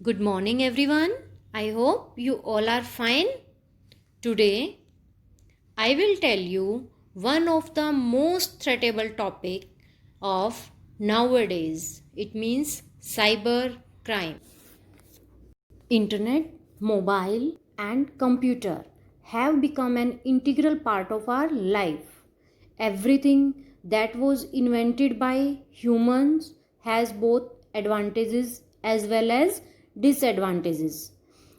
Good morning, everyone. I hope you all are fine. Today, I will tell you one of the most threatable topic of nowadays. It means cyber crime. Internet, mobile, and computer have become an integral part of our life. Everything that was invented by humans has both advantages as well as disadvantages.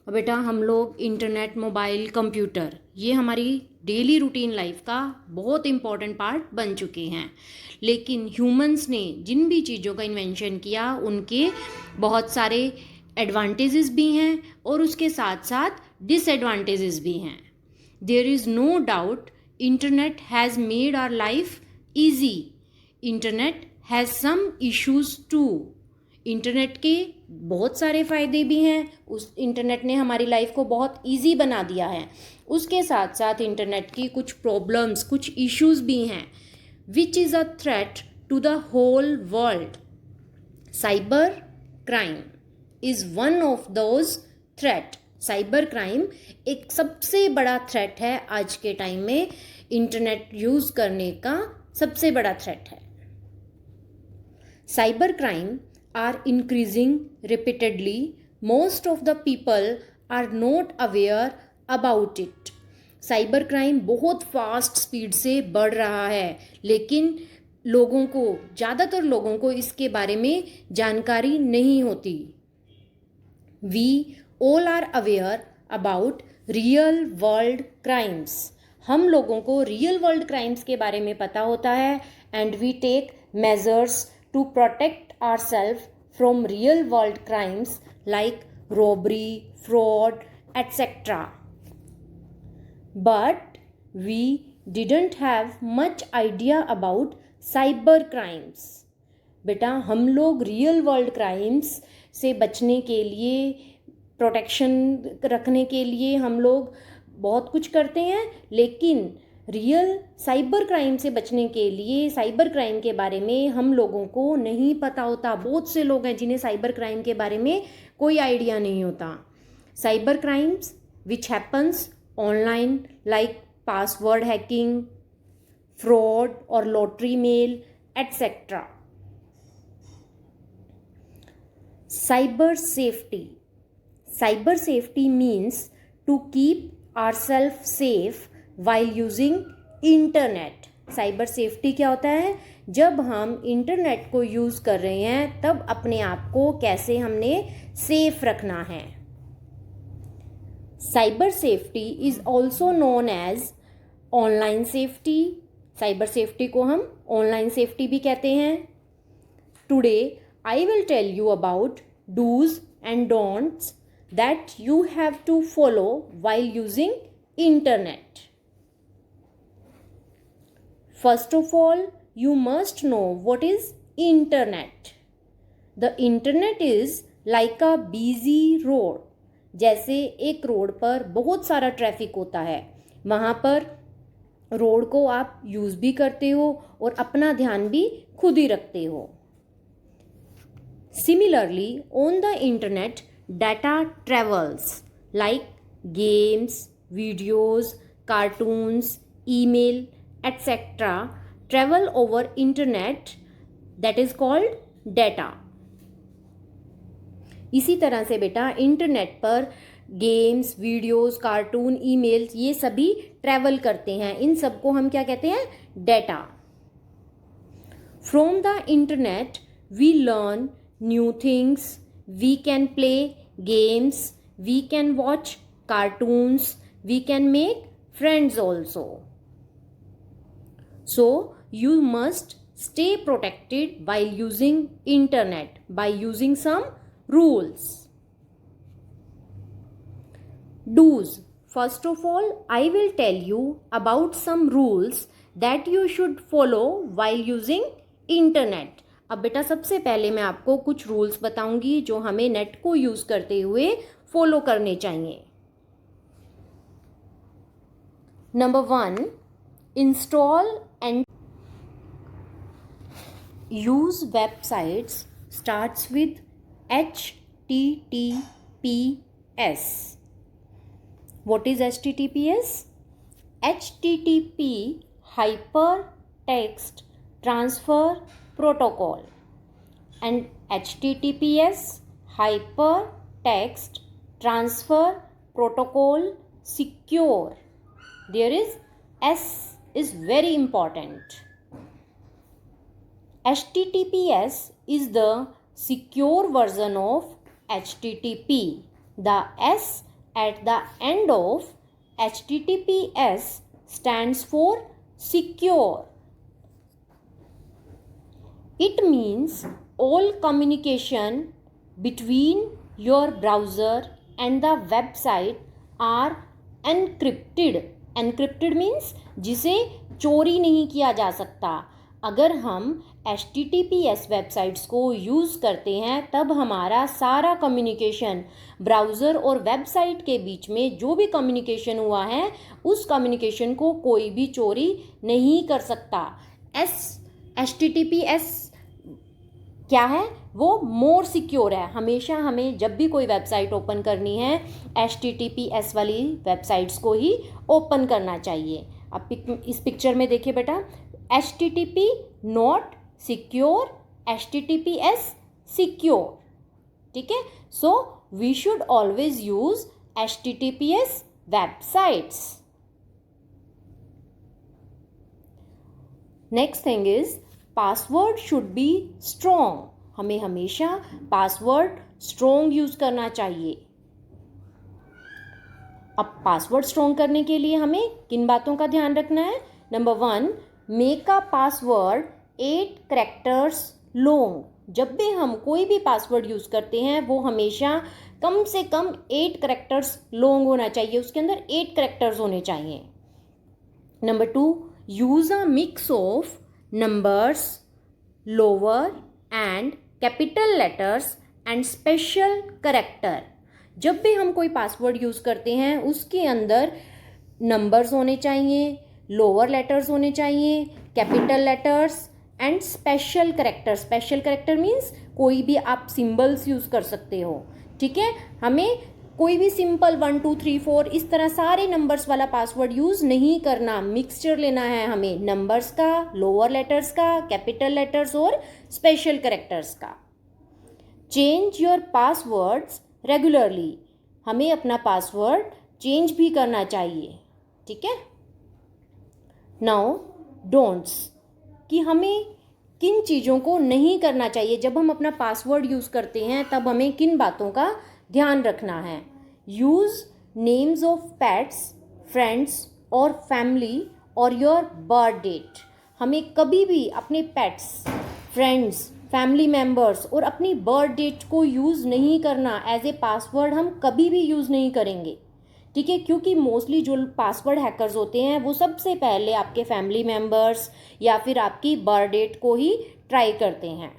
बेटा हम लोग internet mobile computer ये हमारी daily routine life का बहुत important part बन चुके हैं, लेकिन ह्यूमंस ने जिन भी चीज़ों का इन्वेंशन किया उनके बहुत सारे एडवांटेजेस भी हैं और उसके साथ साथ डिसएडवांटेजेस भी हैं. There is no doubt internet has made our life easy. Internet has some issues too. Internet के बहुत सारे फ़ायदे भी हैं. उस इंटरनेट ने हमारी लाइफ को बहुत इजी बना दिया है. उसके साथ साथ इंटरनेट की कुछ प्रॉब्लम्स, कुछ इश्यूज भी हैं which is a threat to the whole world. Cyber crime is one of those threat. Cyber crime एक सबसे बड़ा थ्रेट है आज के टाइम में. इंटरनेट यूज़ करने का सबसे बड़ा थ्रेट है. Cyber crime are increasing repeatedly. Most of the people are not aware about it. Cyber crime बहुत फास्ट स्पीड से बढ़ रहा है, लेकिन लोगों को, ज़्यादातर लोगों को इसके बारे में जानकारी नहीं होती. We all are aware about real world crimes. हम लोगों को रियल वर्ल्ड क्राइम्स के बारे में पता होता है and we take measures to protect ourselves from real world crimes like robbery, fraud, etc. But we didn't have much idea about cyber crimes. बेटा हम लोग रियल वर्ल्ड क्राइम्स से बचने के लिए, प्रोटेक्शन रखने के लिए हम लोग बहुत कुछ करते हैं, लेकिन रियल साइबर क्राइम से बचने के लिए, साइबर क्राइम के बारे में हम लोगों को नहीं पता होता. बहुत से लोग हैं जिन्हें साइबर क्राइम के बारे में कोई आइडिया नहीं होता. Cyber crimes which happens online like password hacking, fraud और lottery mail etcetera. Cyber safety. Cyber safety means to keep ourself safe while using internet. Cyber safety क्या होता है? जब हम इंटरनेट को यूज़ कर रहे हैं तब अपने आप को कैसे हमने सेफ रखना है. Cyber safety is also known as online safety. Cyber safety को हम ऑनलाइन सेफ्टी भी कहते हैं. Today I will tell you about dos and don'ts that you have to follow while using internet. First of all, you must know what is internet. The internet is like a busy road. जैसे एक road पर बहुत सारा traffic होता है, वहाँ पर road को आप यूज़ भी करते हो और अपना ध्यान भी खुद ही रखते हो. Similarly, on the internet, data travels like games, videos, cartoons, email, etc. travel over internet, that is called data. इसी तरह से बेटा इंटरनेट पर गेम्स, वीडियोस, कार्टून, ईमेल्स ये सभी ट्रैवल करते हैं. इन सब को हम क्या कहते हैं? Data. From the internet we learn new things, we can play games, we can watch cartoons, we can make friends also. So you must stay protected while using internet by using some rules. Do's. First of all, I will tell you about some rules that you should follow while using internet. अब बेटा सबसे पहले मैं आपको कुछ rules बताऊंगी जो हमें नेट को यूज़ करते हुए फॉलो करने चाहिए. Number 1, install and use websites starts with HTTP. HTTPS. What is HTTPS? HTTP Hypertext Transfer Protocol. And HTTPS Hypertext Transfer Protocol secure. There is S is very important. HTTPS is the secure version of HTTP. The S at the end of HTTPS stands for secure. It means all communication between your browser and the website are encrypted. Encrypted means जिसे चोरी नहीं किया जा सकता. अगर हम HTTPS websites को use करते हैं तब हमारा सारा कम्युनिकेशन ब्राउज़र और वेबसाइट के बीच में जो भी कम्युनिकेशन हुआ है उस कम्युनिकेशन को कोई भी चोरी नहीं कर सकता. HTTPS क्या है? वो मोर सिक्योर है. हमेशा हमें जब भी कोई वेबसाइट ओपन करनी है HTTPS वाली वेबसाइट्स को ही ओपन करना चाहिए. अब इस पिक्चर में देखिए बेटा, HTTP not secure, HTTPS secure. ठीक है. So we should always use HTTPS websites. Next thing is password should be strong. हमें हमेशा पासवर्ड स्ट्रॉन्ग यूज करना चाहिए. अब पासवर्ड स्ट्रॉन्ग करने के लिए हमें किन बातों का ध्यान रखना है? Number 1, make a password 8 characters long. जब भी हम कोई भी पासवर्ड यूज करते हैं वो हमेशा कम से कम 8 कैरेक्टर्स लॉन्ग होना चाहिए. उसके अंदर 8 कैरेक्टर्स होने चाहिए. Number 2, use a mix of numbers, lower and capital letters and special character. जब भी हम कोई पासवर्ड यूज़ करते हैं उसके अंदर नंबर्स होने चाहिए, लोअर लेटर्स होने चाहिए, capital letters and special character. Special character means कोई भी आप सिंबल्स यूज़ कर सकते हो. ठीक है. हमें कोई भी सिंपल 1 2 3 4 इस तरह सारे नंबर्स वाला पासवर्ड यूज़ नहीं करना. मिक्सचर लेना है हमें नंबर्स का, लोअर लेटर्स का, कैपिटल लेटर्स और स्पेशल कैरेक्टर्स का. Change your passwords regularly. हमें अपना पासवर्ड चेंज भी करना चाहिए. ठीक है. नाउ डोंट्स, कि हमें किन चीज़ों को नहीं करना चाहिए. जब हम अपना पासवर्ड यूज़ करते हैं तब हमें किन बातों का ध्यान रखना है. Use names of pets, friends और फैमिली और योर बर्थ डेट. हमें कभी भी अपने पेट्स, फ्रेंड्स, फैमिली मेम्बर्स और अपनी बर्थ डेट को यूज़ नहीं करना. एज ए पासवर्ड हम कभी भी यूज़ नहीं करेंगे. ठीक है. क्योंकि मोस्टली जो पासवर्ड हैकर्स होते हैं वो सबसे पहले आपके फैमिली मेम्बर्स या फिर आपकी बर्थ डेट को ही ट्राई करते हैं.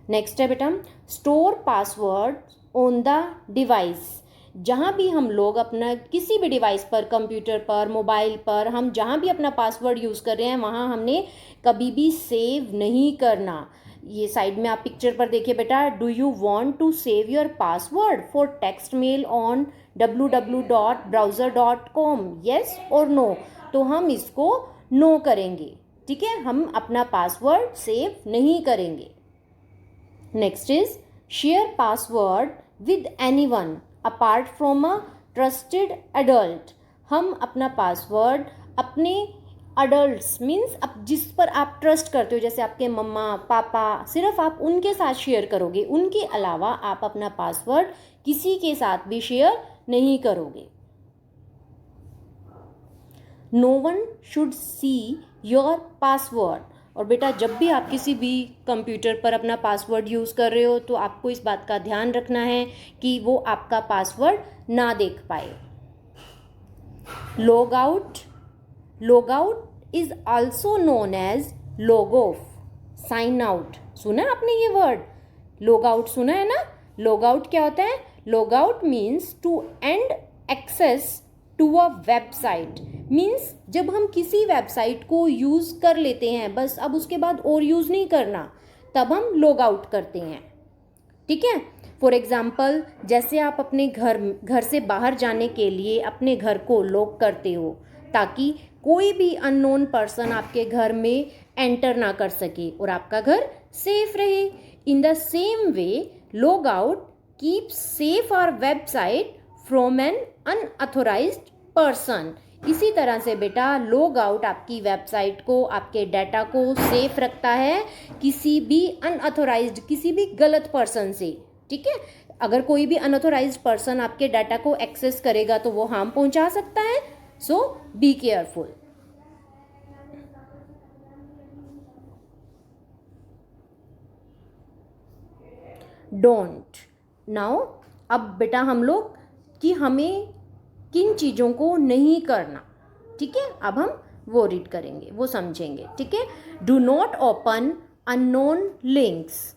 नेक्स्ट है बेटा, store password on the device. जहाँ भी हम लोग अपना किसी भी डिवाइस पर, कंप्यूटर पर, मोबाइल पर, हम जहाँ भी अपना पासवर्ड यूज़ कर रहे हैं वहाँ हमने कभी भी सेव नहीं करना. ये साइड में आप पिक्चर पर देखिए बेटा, do you want to save your password for text mail on www.browser.com, yes और नो. तो हम इसको नो करेंगे. ठीक है. हम अपना पासवर्ड सेव नहीं करेंगे. Next is share password with anyone apart from a trusted adult. हम अपना पासवर्ड अपने अडल्ट्स मीन्स अब जिस पर आप ट्रस्ट करते हो, जैसे आपके मम्मा पापा, सिर्फ आप उनके साथ शेयर करोगे. उनके अलावा आप अपना पासवर्ड किसी के साथ भी शेयर नहीं करोगे. No one should see your password. और बेटा जब भी आप किसी भी कंप्यूटर पर अपना पासवर्ड यूज़ कर रहे हो तो आपको इस बात का ध्यान रखना है कि वो आपका पासवर्ड ना देख पाए. Log out. Log out is also known as log off. Sign out. सुना आपने ये वर्ड लॉग आउट? सुना है ना. लॉग आउट क्या होता है? Log out means to end access to a website. Means जब हम किसी वेबसाइट को यूज़ कर लेते हैं बस, अब उसके बाद और यूज़ नहीं करना, तब हम लॉग आउट करते हैं. ठीक है. फॉर एग्ज़ाम्पल, जैसे आप अपने घर से बाहर जाने के लिए अपने घर को लॉक करते हो ताकि कोई भी अननोन पर्सन आपके घर में एंटर ना कर सके और आपका घर सेफ रहे। In the same way, log out keeps safe our website from an unauthorised person. इसी तरह से बेटा लॉग आउट आपकी वेबसाइट को, आपके डाटा को सेफ रखता है किसी भी अनऑथोराइज्ड, किसी भी गलत पर्सन से। ठीक है, अगर कोई भी अनऑथोराइज्ड पर्सन आपके डाटा को एक्सेस करेगा तो वो हार्म पहुंचा सकता है। सो बी केयरफुल। डोंट। नाउ अब बेटा हम लोग कि हमें किन चीज़ों को नहीं करना, ठीक है, अब हम वो रीड करेंगे, वो समझेंगे। ठीक है, do not open unknown links.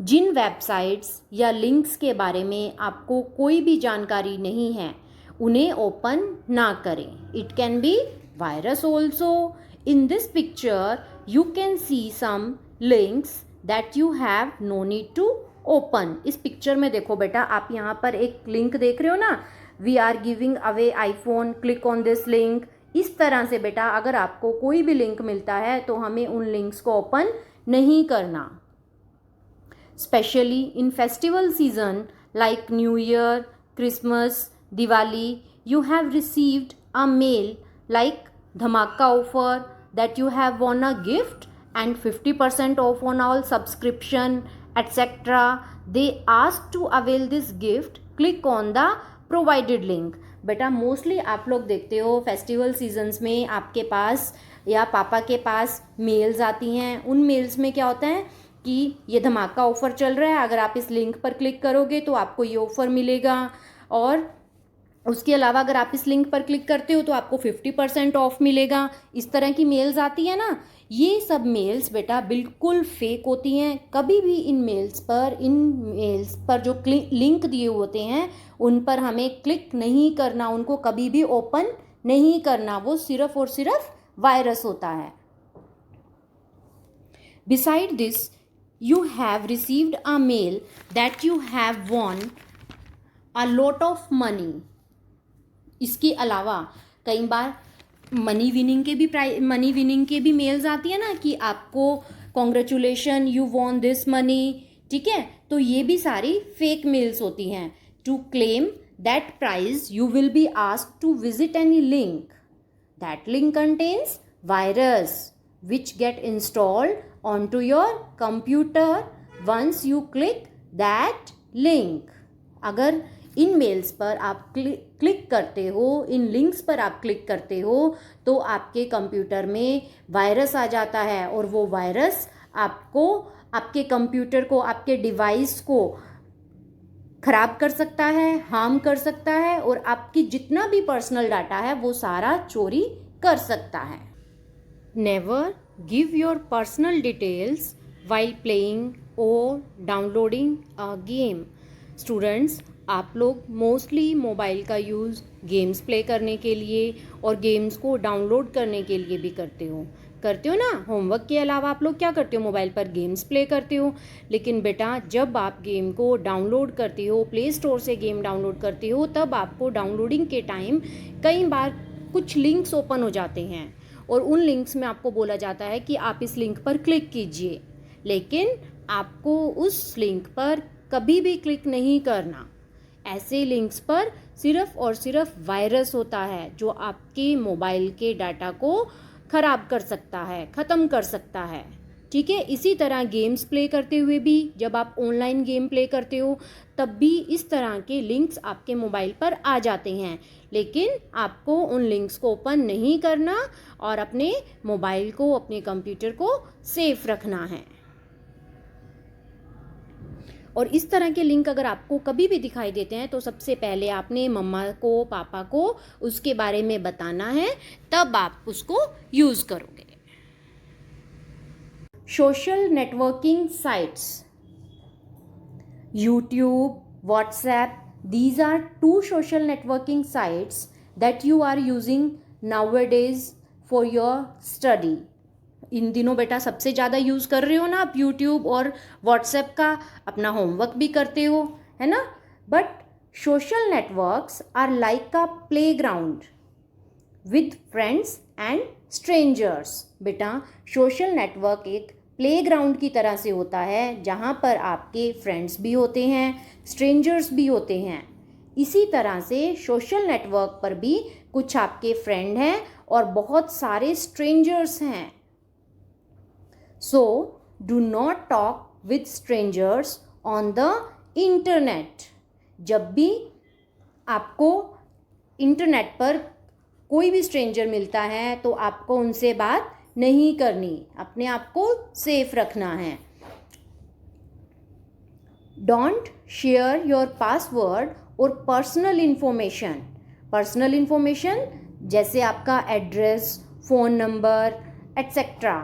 जिन वेबसाइट्स या लिंक्स के बारे में आपको कोई भी जानकारी नहीं है उन्हें ओपन ना करें। It can be virus also. In this picture you can see some links that you have no need to open. इस पिक्चर में देखो बेटा, आप यहाँ पर एक लिंक देख रहे हो ना, we are giving away iPhone, click on this link. इस तरह से बेटा अगर आपको कोई भी लिंक मिलता है तो हमें उन लिंक्स को ओपन नहीं करना। Specially in festival season like new year, Christmas, Diwali, you have received a mail like dhamaka offer that you have won a gift and 50% off on all subscription etc. They ask to avail this gift, click on the provided link. बेटा mostly आप लोग देखते हो festival seasons में आपके पास या पापा के पास मेल्स आती हैं। उन मेल्स में क्या होता है कि ये धमाका ऑफ़र चल रहा है, अगर आप इस लिंक पर क्लिक करोगे तो आपको ये ऑफ़र मिलेगा, और उसके अलावा अगर आप इस लिंक पर क्लिक करते हो तो आपको 50% ऑफ मिलेगा। इस तरह की मेल्स आती है ना, ये सब मेल्स बेटा बिल्कुल फेक होती हैं। कभी भी इन मेल्स पर जो लिंक दिए होते हैं उन पर हमें क्लिक नहीं करना, उनको कभी भी ओपन नहीं करना, वो सिर्फ और सिर्फ वायरस होता है। Beside this you have received a mail that you have won a lot of money. इसके अलावा कई बार मनी विनिंग के भी मेल्स आती है ना कि आपको congratulation you von this money. ठीक है, तो ये भी सारी फेक मेल्स होती हैं। To claim that prize you will be asked to visit any link, that link contains virus which get installed onto your computer once you click that link. अगर in males पर आप click करते हो, इन links पर आप click करते हो तो आपके कंप्यूटर में वायरस आ जाता है, और वो वायरस आपको, आपके कंप्यूटर को, आपके डिवाइस को खराब कर सकता है, हार्म कर सकता है, और आपकी जितना भी पर्सनल डाटा है वो सारा चोरी कर सकता है। Never give your personal details while playing or downloading a game. Students, आप लोग मोस्टली मोबाइल का यूज़ गेम्स प्ले करने के लिए और गेम्स को डाउनलोड करने के लिए भी करते हो ना। होमवर्क के अलावा आप लोग क्या करते हो, मोबाइल पर गेम्स प्ले करते हो। लेकिन बेटा जब आप गेम को डाउनलोड करते हो, प्ले स्टोर से गेम डाउनलोड करते हो, तब आपको डाउनलोडिंग के टाइम कई बार कुछ लिंक्स ओपन हो जाते हैं और उन लिंक्स में आपको बोला जाता है कि आप इस लिंक पर क्लिक कीजिए, लेकिन आपको उस लिंक पर कभी भी क्लिक नहीं करना। ऐसे लिंक्स पर सिर्फ और सिर्फ वायरस होता है जो आपके मोबाइल के डाटा को ख़राब कर सकता है, ख़त्म कर सकता है। ठीक है, इसी तरह गेम्स प्ले करते हुए भी, जब आप ऑनलाइन गेम प्ले करते हो तब भी इस तरह के लिंक्स आपके मोबाइल पर आ जाते हैं, लेकिन आपको उन लिंक्स को ओपन नहीं करना और अपने मोबाइल को, अपने कंप्यूटर को सेफ रखना है। और इस तरह के लिंक अगर आपको कभी भी दिखाई देते हैं तो सबसे पहले आपने मम्मा को, पापा को उसके बारे में बताना है, तब आप उसको यूज़ करोगे। Social networking sites, YouTube, WhatsApp, these are two social networking sites that you are using nowadays for your study. इन दिनों बेटा सबसे ज़्यादा यूज़ कर रहे हो ना आप यूट्यूब और व्हाट्सएप का, अपना होमवर्क भी करते हो, है ना। But social networks are like a playground with friends and strangers. बेटा सोशल नेटवर्क एक प्लेग्राउंड की तरह से होता है, जहाँ पर आपके फ्रेंड्स भी होते हैं, स्ट्रेंजर्स भी होते हैं। इसी तरह से सोशल नेटवर्क पर भी कुछ आपके फ्रेंड हैं और बहुत सारे स्ट्रेंजर्स हैं। So do not talk with strangers on the internet. जब भी आपको इंटरनेट पर कोई भी स्ट्रेंजर मिलता है तो आपको उनसे बात नहीं करनी, अपने आप को सेफ रखना है। डोंट शेयर योर पासवर्ड और पर्सनल इंफॉर्मेशन। पर्सनल इंफॉर्मेशन जैसे आपका एड्रेस, फ़ोन नंबर एट्सेट्रा,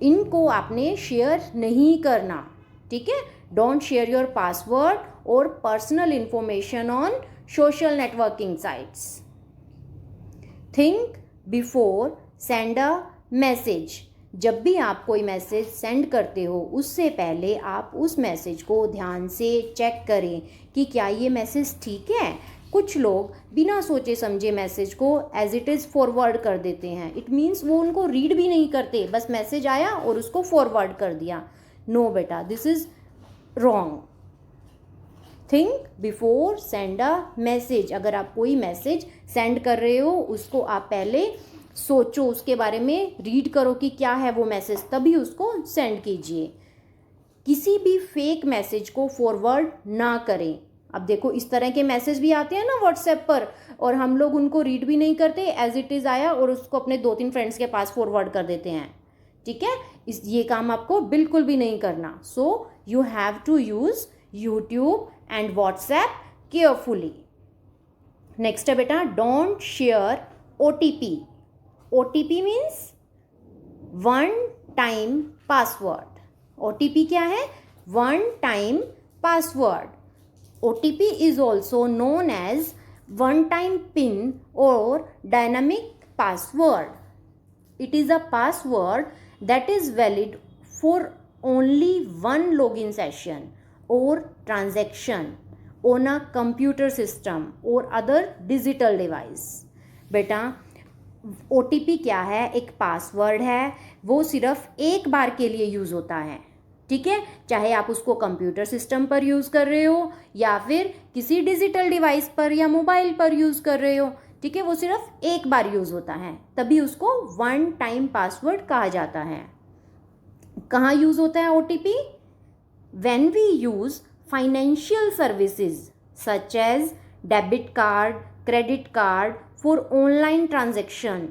इनको आपने शेयर नहीं करना, ठीक है। डोंट शेयर योर पासवर्ड और personal information on social networking sites. Think before send a message. जब भी आप कोई मैसेज सेंड करते हो उससे पहले आप उस मैसेज को ध्यान से चेक करें कि क्या ये मैसेज ठीक है। कुछ लोग बिना सोचे समझे मैसेज को एज इट इज़ फॉरवर्ड कर देते हैं। इट मीन्स वो उनको रीड भी नहीं करते, बस मैसेज आया और उसको फॉरवर्ड कर दिया। नो बेटा, this is wrong. Think before send a message. अगर आप कोई मैसेज सेंड कर रहे हो उसको आप पहले सोचो, उसके बारे में रीड करो कि क्या है वो मैसेज, तभी उसको सेंड कीजिए। किसी भी फेक मैसेज को फॉरवर्ड ना करें। अब देखो इस तरह के मैसेज भी आते हैं ना व्हाट्सएप पर, और हम लोग उनको रीड भी नहीं करते, एज इट इज़ आया और उसको अपने 2-3 फ्रेंड्स के पास फॉरवर्ड कर देते हैं, ठीक है। ये काम आपको बिल्कुल भी नहीं करना। So you have to use YouTube and WhatsApp carefully. Next है बेटा, don't share OTP। OTP means one time password. OTP क्या है? One time password. OTP is also known as one-time PIN or dynamic password. It is a password that is valid for only one login session or transaction on a computer system or other digital device. बेटा OTP क्या है? एक password है, वो सिर्फ एक बार के लिए यूज़ होता है, ठीक है। चाहे आप उसको कंप्यूटर सिस्टम पर यूज़ कर रहे हो या फिर किसी डिजिटल डिवाइस पर या मोबाइल पर यूज़ कर रहे हो, ठीक है। वो सिर्फ एक बार यूज़ होता है, तभी उसको वन टाइम पासवर्ड कहा जाता है। कहाँ यूज़ होता है OTP? When we use financial services such as debit card, credit card for online transaction.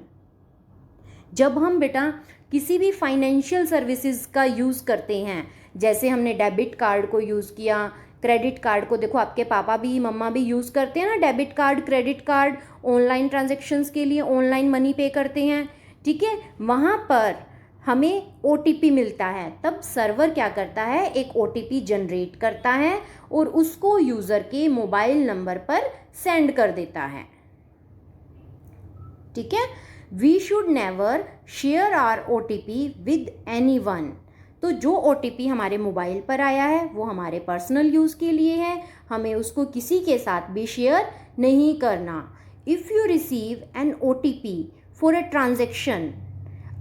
जब हम बेटा किसी भी फाइनेंशियल सर्विसेज का यूज़ करते हैं, जैसे हमने डेबिट कार्ड को यूज़ किया, क्रेडिट कार्ड को, देखो आपके पापा भी मम्मा भी यूज़ करते हैं ना debit card, credit card, online transactions के लिए ऑनलाइन मनी पे करते हैं, ठीक है। वहाँ पर हमें OTP मिलता है, तब सर्वर क्या करता है? एक OTP जनरेट करता है और उसको यूज़र के मोबाइल नंबर पर सेंड कर देता है, ठीक है। We should never share our OTP with anyone. तो जो OTP हमारे मोबाइल पर आया है वो हमारे पर्सनल यूज़ के लिए है, हमें उसको किसी के साथ भी शेयर नहीं करना। If you receive an OTP for a transaction,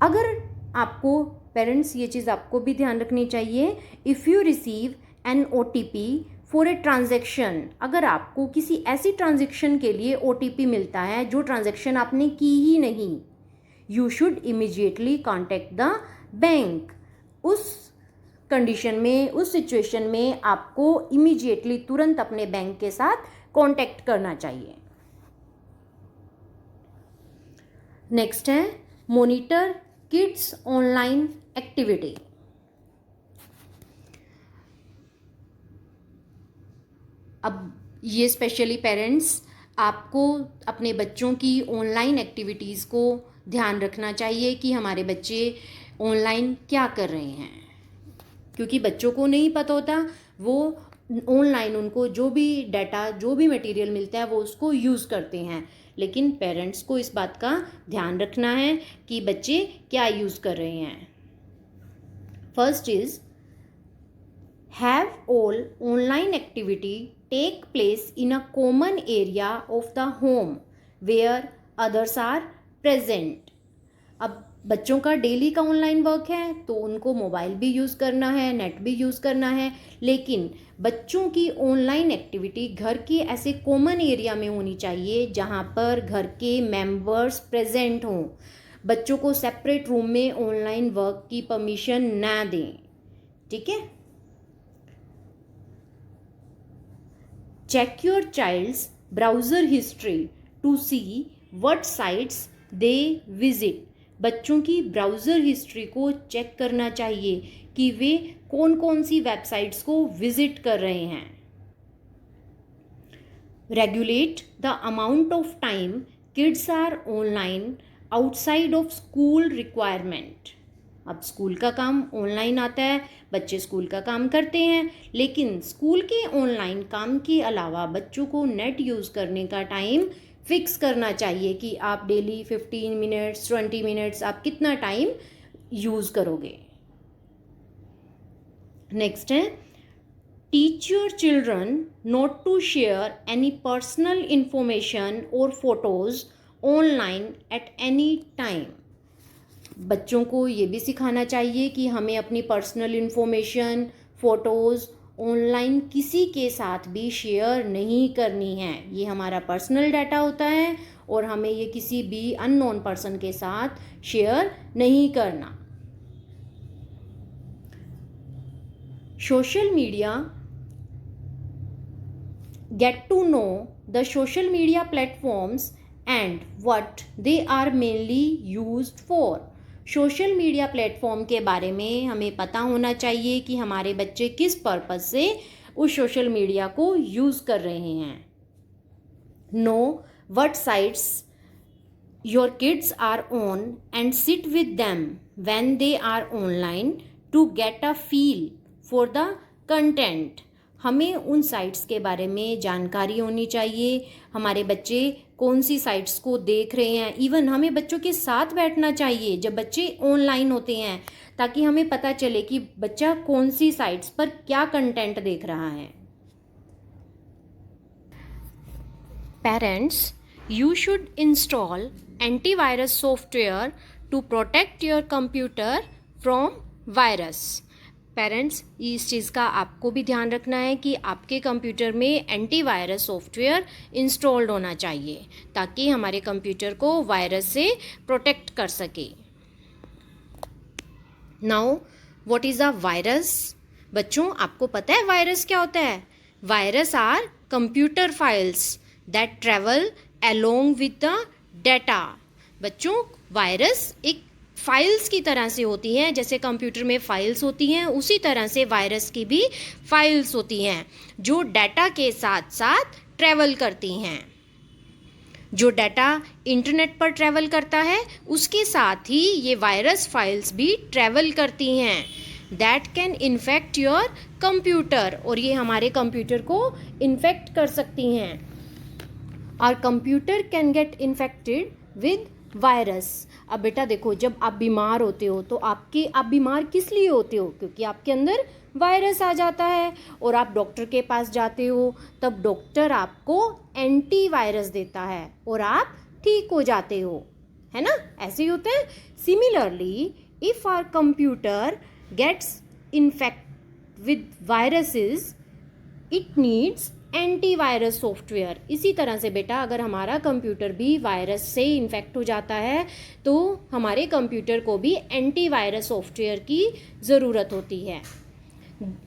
अगर आपको पेरेंट्स ये चीज़ आपको भी ध्यान रखनी चाहिए, if you receive an OTP for a transaction, अगर आपको किसी ऐसी ट्रांजेक्शन के लिए OTP मिलता है जो ट्रांजेक्शन आपने की ही नहीं, you should immediately contact the bank. उस कंडीशन में, उस सिचुएशन में आपको इमीडिएटली तुरंत अपने बैंक के साथ कांटेक्ट करना चाहिए। नेक्स्ट है मॉनिटर किड्स ऑनलाइन एक्टिविटी। अब ये स्पेशली पेरेंट्स आपको अपने बच्चों की ऑनलाइन एक्टिविटीज़ को ध्यान रखना चाहिए कि हमारे बच्चे ऑनलाइन क्या कर रहे हैं, क्योंकि बच्चों को नहीं पता होता, वो ऑनलाइन उनको जो भी डाटा, जो भी मटेरियल मिलता है वो उसको यूज़ करते हैं। लेकिन पेरेंट्स को इस बात का ध्यान रखना है कि बच्चे क्या यूज़ कर रहे हैं। First is, have all online activity take place in a common area of the home where others are present. अब बच्चों का डेली का ऑनलाइन वर्क है तो उनको मोबाइल भी यूज़ करना है, नेट भी यूज़ करना है, लेकिन बच्चों की ऑनलाइन एक्टिविटी घर के ऐसे कॉमन एरिया में होनी चाहिए जहाँ पर घर के मेंबर्स प्रेजेंट हों. बच्चों को सेपरेट रूम में ऑनलाइन वर्क की परमिशन ना दें. ठीक है. Check your child's browser history to see what sites they visit. बच्चों की ब्राउज़र हिस्ट्री को चेक करना चाहिए कि वे कौन कौन सी वेबसाइट्स को विजिट कर रहे हैं. Regulate the amount of time kids are online outside of school requirement. अब स्कूल का काम ऑनलाइन आता है, बच्चे स्कूल का काम करते हैं, लेकिन स्कूल के ऑनलाइन काम के अलावा बच्चों को नेट यूज़ करने का टाइम फिक्स करना चाहिए कि आप डेली 15 मिनट्स 20 मिनट्स आप कितना टाइम यूज़ करोगे. नेक्स्ट है, teach your children not to share any personal information और photos online at any time. बच्चों को ये भी सिखाना चाहिए कि हमें अपनी पर्सनल इंफॉर्मेशन, फ़ोटोज़ ऑनलाइन किसी के साथ भी शेयर नहीं करनी है. ये हमारा पर्सनल डाटा होता है और हमें ये किसी भी अननोन पर्सन के साथ शेयर नहीं करना. Social media, get to know the social media platforms and what they are mainly used for. Social media platform के बारे में हमें पता होना चाहिए कि हमारे बच्चे किस पर्पस से उस सोशल मीडिया को यूज़ कर रहे हैं. Know what sites your kids are on and sit with them when they are online to get a feel for the content. हमें उन साइट्स के बारे में जानकारी होनी चाहिए, हमारे बच्चे कौन सी साइट्स को देख रहे हैं. इवन हमें बच्चों के साथ बैठना चाहिए जब बच्चे ऑनलाइन होते हैं, ताकि हमें पता चले कि बच्चा कौन सी साइट्स पर क्या कंटेंट देख रहा है. Parents, you should install antivirus software to protect your computer from virus. Parents, इस चीज़ का आपको भी ध्यान रखना है कि आपके कंप्यूटर में एंटीवायरस सॉफ्टवेयर इंस्टॉल्ड होना चाहिए ताकि हमारे कंप्यूटर को वायरस से प्रोटेक्ट कर सके. Now what is a virus? बच्चों, आपको पता है वायरस क्या होता है? Virus are computer files that travel along with the data. बच्चों, वायरस एक फाइल्स की तरह से होती हैं. जैसे कंप्यूटर में फाइल्स होती हैं, उसी तरह से वायरस की भी फाइल्स होती हैं जो डाटा के साथ साथ ट्रैवल करती हैं. जो डाटा इंटरनेट पर ट्रैवल करता है उसके साथ ही ये वायरस फाइल्स भी ट्रैवल करती हैं. That can infect your computer, और ये हमारे कंप्यूटर को इन्फेक्ट कर सकती हैं. Our computer can get infected with virus. अब बेटा देखो, जब आप बीमार होते हो तो आप बीमार किस लिए होते हो? क्योंकि आपके अंदर वायरस आ जाता है और आप डॉक्टर के पास जाते हो, तब डॉक्टर आपको एंटीवायरस देता है और आप ठीक हो जाते हो, है ना? ऐसे ही होता है. Similarly, if our computer gets infect with viruses, it needs antivirus software. इसी तरह से बेटा, अगर हमारा कंप्यूटर भी वायरस से इन्फेक्ट हो जाता है तो हमारे कंप्यूटर को भी एंटीवायरस सॉफ्टवेयर की ज़रूरत होती है.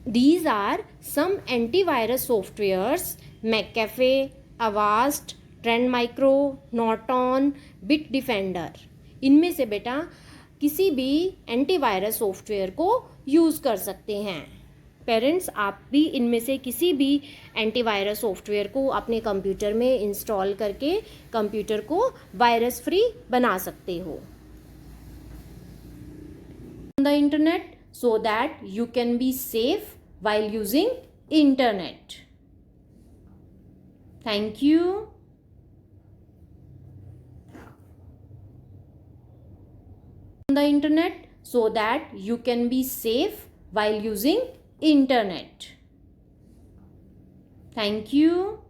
These are some antivirus softwares: McAfee, Avast, Trend Micro, Norton, Bitdefender. इनमें से बेटा किसी भी एंटीवायरस सॉफ्टवेयर को यूज़ कर सकते हैं. पेरेंट्स, आप भी इनमें से किसी भी एंटीवायरस सॉफ्टवेयर को अपने कंप्यूटर में इंस्टॉल करके कंप्यूटर को वायरस फ्री बना सकते हो. The internet so that you can be safe while using internet. Thank you. The internet so that you can be safe while using internet. Thank you.